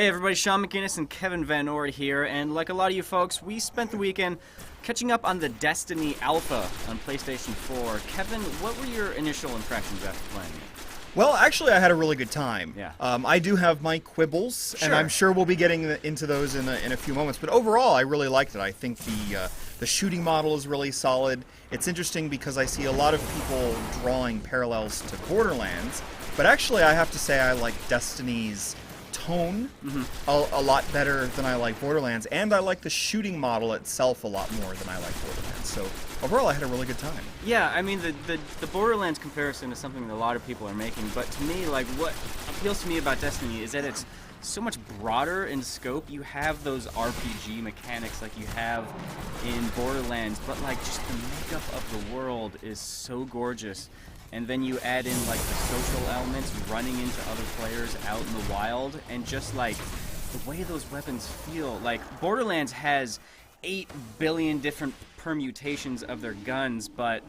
Hey everybody, Sean McGinnis and Kevin Van Ord here, and like a lot of you folks, we spent the weekend catching up on the Destiny Alpha on PlayStation 4. Kevin, what were your initial impressions after playing it? Well, actually, I had a really good time. Yeah. I do have my quibbles, Sure. and I'm sure we'll be getting into those in a few moments. But overall, I really liked it. I think the shooting model is really solid. It's interesting because I see a lot of people drawing parallels to Borderlands, but actually, I have to say I like Destiny's tone a lot better than I like Borderlands, and I like the shooting model itself a lot more than I like Borderlands. So overall, I had a really good time. Yeah, I mean, the Borderlands comparison is something that a lot of people are making, but to me, like, what appeals to me about Destiny is that it's so much broader in scope. You have those RPG mechanics like you have in Borderlands, but, like, just the makeup of the world is so gorgeous. And then you add in, like, the social elements, running into other players out in the wild, and just, like, the way those weapons feel. Like, Borderlands has 8 billion different permutations of their guns, but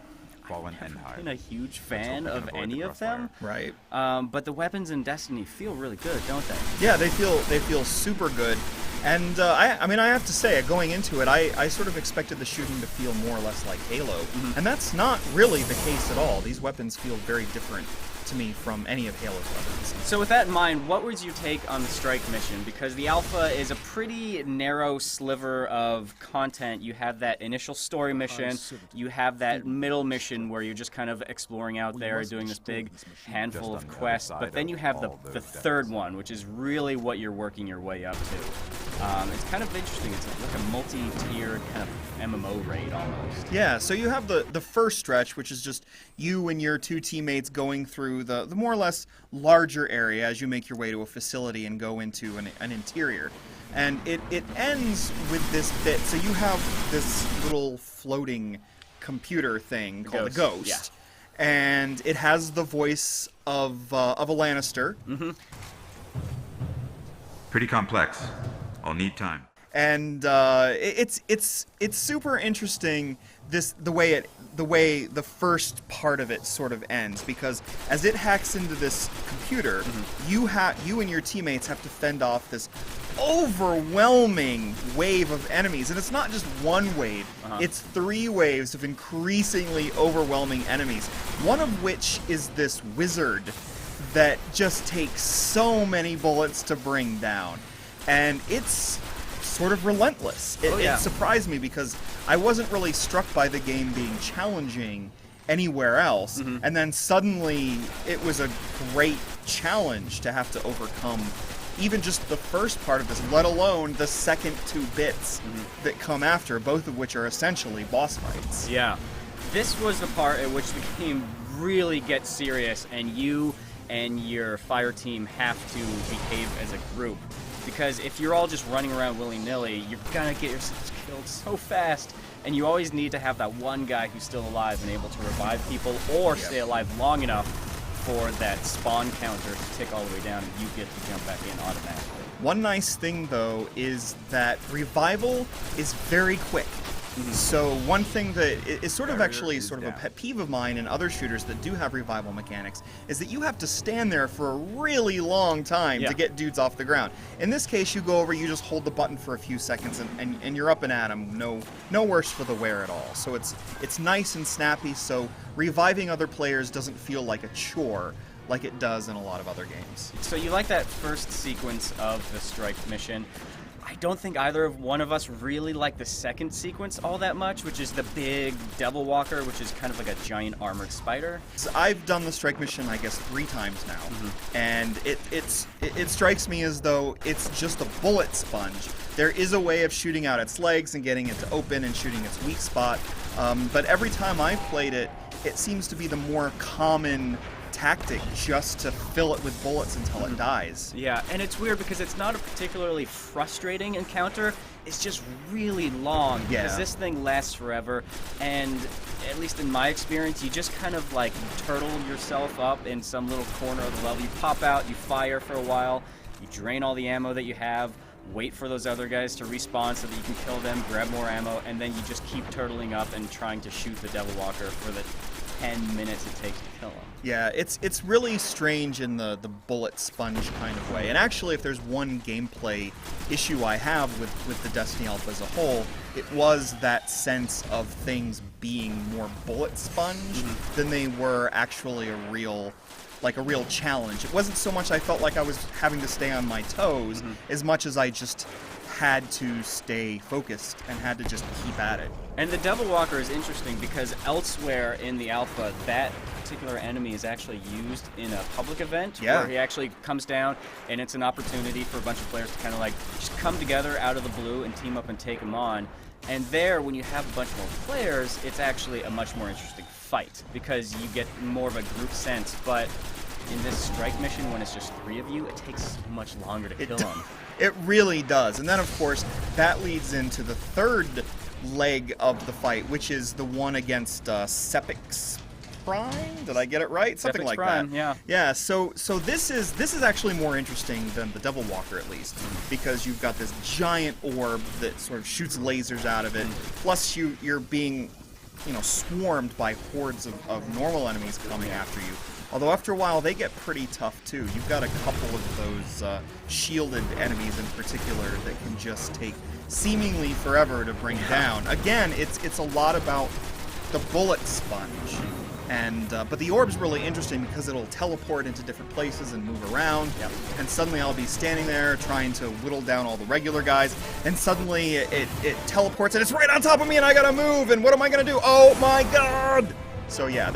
I've never been a huge fan of any of them. Right. But the weapons in Destiny feel really good, don't they? Yeah, they feel super good. And I mean, I have to say, going into it, I sort of expected the shooting to feel more or less like Halo, and that's not really the case at all. These weapons feel very different to me from any of Halo's weapons. So with that in mind, what was your take on the strike mission? Because the alpha is a pretty narrow sliver of content. You have that initial story mission, you have that middle mission where you're just kind of exploring out there, doing this big handful of quests, but then you have the third one, which is really what you're working your way up to. It's kind of interesting. It's like a multi-tiered kind of MMO raid almost. Yeah, so you have the first stretch, which is just you and your two teammates going through the more or less larger area as you make your way to a facility and go into an interior. And it ends with this bit. So you have this little floating computer thing called the Ghost. Yeah. And it has the voice of a Lannister. Pretty complex. I'll need time. And it's super interesting the way the first part of it sort of ends, because as it hacks into this computer, you and your teammates have to fend off this overwhelming wave of enemies, and it's not just one wave, it's 3 waves of increasingly overwhelming enemies, one of which is this wizard that just takes so many bullets to bring down, and it's sort of relentless. It surprised me because I wasn't really struck by the game being challenging anywhere else, and then suddenly it was a great challenge to have to overcome even just the first part of this, let alone the second 2 bits that come after, both of which are essentially boss fights. Yeah. This was the part at which the game really gets serious, and you and your fire team have to behave as a group. Because if you're all just running around willy-nilly, you're gonna get yourselves killed so fast, and you always need to have that one guy who's still alive and able to revive people or stay alive long enough for that spawn counter to tick all the way down and you get to jump back in automatically. One nice thing, though, is that revival is very quick. So one thing that is sort of a pet peeve of mine in other shooters that do have revival mechanics is that you have to stand there for a really long time to get dudes off the ground. In this case, you go over, you just hold the button for a few seconds, and you're up and at them. No worse for the wear at all. So it's nice and snappy. So reviving other players doesn't feel like a chore like it does in a lot of other games. So you like that first sequence of the strike mission. I don't think either one of us really like the second sequence all that much, which is the big Devil Walker, which is kind of like a giant armored spider. So I've done the strike mission, I guess, 3 times now, and it strikes me as though it's just a bullet sponge. There is a way of shooting out its legs and getting it to open and shooting its weak spot, but every time I've played it, it seems to be the more common tactic just to fill it with bullets until it dies. Yeah, and it's weird because it's not a particularly frustrating encounter. It's just really long because this thing lasts forever, and at least in my experience, you just kind of like turtle yourself up in some little corner of the level. You pop out, you fire for a while, you drain all the ammo that you have, wait for those other guys to respawn so that you can kill them, grab more ammo, and then you just keep turtling up and trying to shoot the Devil Walker for the 10 minutes it takes to kill him. Yeah, it's really strange in the bullet sponge kind of way. And actually, if there's one gameplay issue I have with the Destiny Alpha as a whole, it was that sense of things being more bullet sponge than they were actually a real challenge. It wasn't so much I felt like I was having to stay on my toes as much as I just had to stay focused and had to just keep at it. And the Devil Walker is interesting because elsewhere in the alpha, that particular enemy is actually used in a public event where he actually comes down, and it's an opportunity for a bunch of players to kind of like just come together out of the blue and team up and take him on. And there, when you have a bunch more players, it's actually a much more interesting fight because you get more of a group sense. But in this strike mission, when it's just 3 of you, it takes so much longer to kill them. It really does. And then, of course, that leads into the third leg of the fight, which is the one against Seppings Prime. Did I get it right? Something Seppings like Prime, that. Yeah. Yeah. So this is actually more interesting than the Devil Walker, at least, because you've got this giant orb that sort of shoots lasers out of it. Plus, you're being, swarmed by hordes of normal enemies coming after you. Although after a while, they get pretty tough, too. You've got a couple of those shielded enemies in particular that can just take seemingly forever to bring down. Again, it's a lot about the bullet sponge. But the orb's really interesting because it'll teleport into different places and move around. Yep. And suddenly I'll be standing there trying to whittle down all the regular guys, and suddenly it teleports and it's right on top of me and I gotta move, and what am I gonna do? Oh my god! So yeah,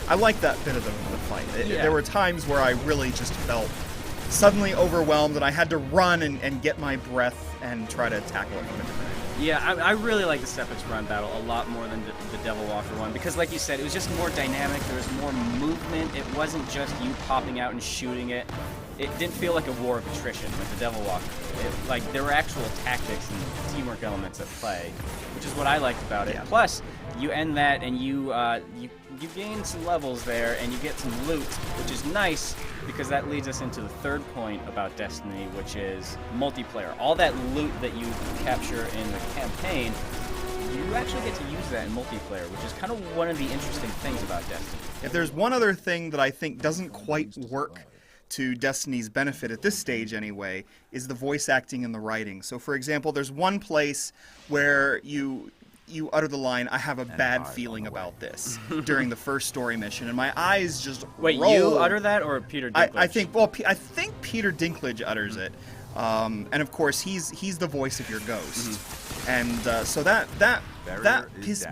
I like that bit of the fight. There were times where I really just felt suddenly overwhelmed and I had to run and get my breath and try to tackle it from a different angle. Yeah, I really like the Seppings Prime battle a lot more than the Devil Walker one because, like you said, it was just more dynamic. There was more movement. It wasn't just you popping out and shooting it. It didn't feel like a war of attrition with the Devil Walker. There were actual tactics and teamwork elements at play, which is what I liked about it. Yeah. Plus, you end that and you gain some levels there and you get some loot, which is nice because that leads us into the third point about Destiny, which is multiplayer. All that loot that you capture in the campaign, you actually get to use that in multiplayer, which is kind of one of the interesting things about Destiny. If there's one other thing that I think doesn't quite work to Destiny's benefit at this stage anyway, is the voice acting and the writing. So for example, there's one place where you utter the line, "I have a bad feeling about this," during the first story mission, and my eyes just Wait, roll. you utter that or Peter Dinklage? I think Peter Dinklage utters it, and of course he's the voice of your ghost, and so that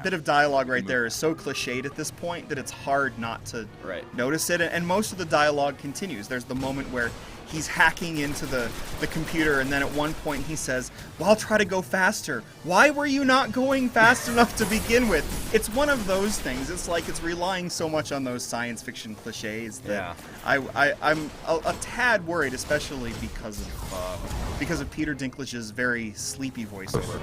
bit of dialogue right there is so cliched at this point that it's hard not to notice it, and most of the dialogue continues. There's the moment where he's hacking into the computer, and then at one point he says, "Well, I'll try to go faster. Why were you not going fast enough to begin with?" It's one of those things. It's like it's relying so much on those science fiction cliches that I'm a tad worried, especially because of Peter Dinklage's very sleepy voiceover.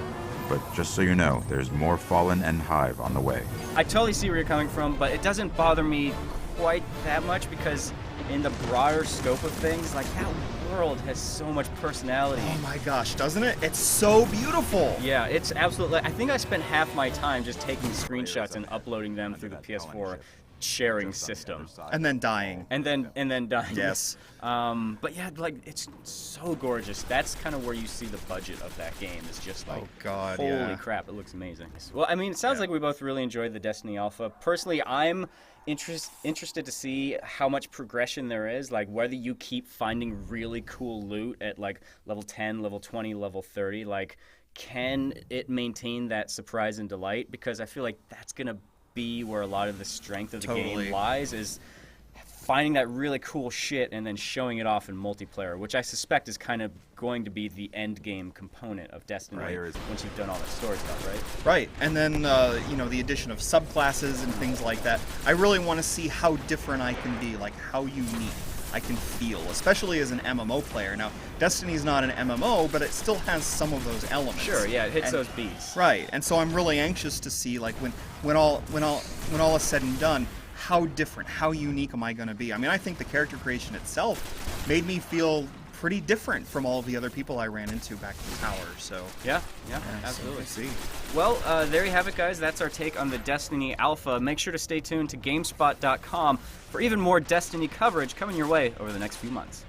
But just so you know, there's more Fallen and Hive on the way. I totally see where you're coming from, but it doesn't bother me quite that much because in the broader scope of things, like that world has so much personality. Oh my gosh, doesn't it? It's so beautiful. Yeah, it's absolutely. I think I spent half my time just taking screenshots and uploading them through the PS4 sharing system, And then dying. and then dying. Yes. But yeah, like it's so gorgeous. That's kind of where you see the budget of that game. Is just like, Oh God, holy yeah. crap, it looks amazing. Well, I mean, it sounds like we both really enjoyed the Destiny Alpha. Personally, I'm interested to see how much progression there is, like whether you keep finding really cool loot at like level 10, level 20, level 30. Like, can it maintain that surprise and delight? Because I feel like that's gonna be where a lot of the strength of the game lies, is finding that really cool shit and then showing it off in multiplayer, which I suspect is kind of going to be the end game component of Destiny once you've done all that story stuff, right? Right, and then the addition of subclasses and things like that. I really want to see how different I can be, like how unique I can feel, especially as an MMO player. Now, Destiny's not an MMO, but it still has some of those elements. Sure, yeah, it hits those beats. Right, and so I'm really anxious to see, like, when all is said and done, how different, how unique am I going to be? I mean, I think the character creation itself made me feel pretty different from all the other people I ran into back in the tower. So Yeah, so absolutely. we'll see. Well, there you have it, guys. That's our take on the Destiny Alpha. Make sure to stay tuned to GameSpot.com for even more Destiny coverage coming your way over the next few months.